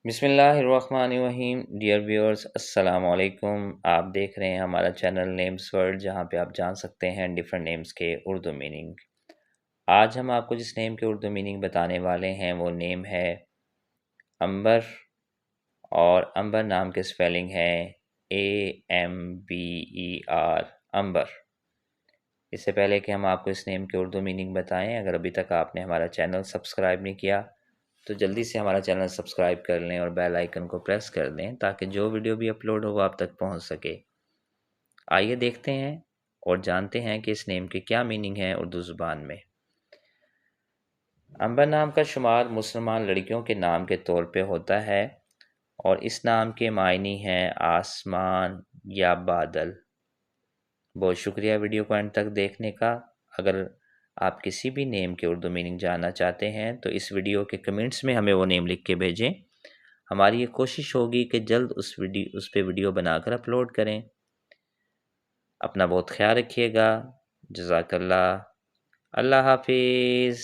بسم اللہ الرحمن الرحیم ڈیئر ویورز، السلام علیکم۔ آپ دیکھ رہے ہیں ہمارا چینل نیمز ورلڈ، جہاں پہ آپ جان سکتے ہیں ڈیفرنٹ نیمز کے اردو میننگ۔ آج ہم آپ کو جس نیم کے اردو میننگ بتانے والے ہیں وہ نیم ہے عنبر، اور عنبر نام کے سپیلنگ ہے AMBER، عنبر۔ اس سے پہلے کہ ہم آپ کو اس نیم کے اردو میننگ بتائیں، اگر ابھی تک آپ نے ہمارا چینل سبسکرائب نہیں کیا تو جلدی سے ہمارا چینل سبسکرائب کر لیں اور بیل آئیکن کو پریس کر دیں تاکہ جو ویڈیو بھی اپلوڈ ہو وہ آپ تک پہنچ سکے۔ آئیے دیکھتے ہیں اور جانتے ہیں کہ اس نیم کے کیا میننگ ہے اردو زبان میں۔ عنبر نام کا شمار مسلمان لڑکیوں کے نام کے طور پہ ہوتا ہے، اور اس نام کے معنی ہیں آسمان یا بادل۔ بہت شکریہ ویڈیو کو اینڈ تک دیکھنے کا۔ اگر آپ کسی بھی نیم کے اردو میننگ جاننا چاہتے ہیں تو اس ویڈیو کے کمنٹس میں ہمیں وہ نیم لکھ کے بھیجیں۔ ہماری یہ کوشش ہوگی کہ جلد اس پہ ویڈیو بنا کر اپلوڈ کریں۔ اپنا بہت خیال رکھیے گا۔ جزاک اللہ۔ اللہ حافظ۔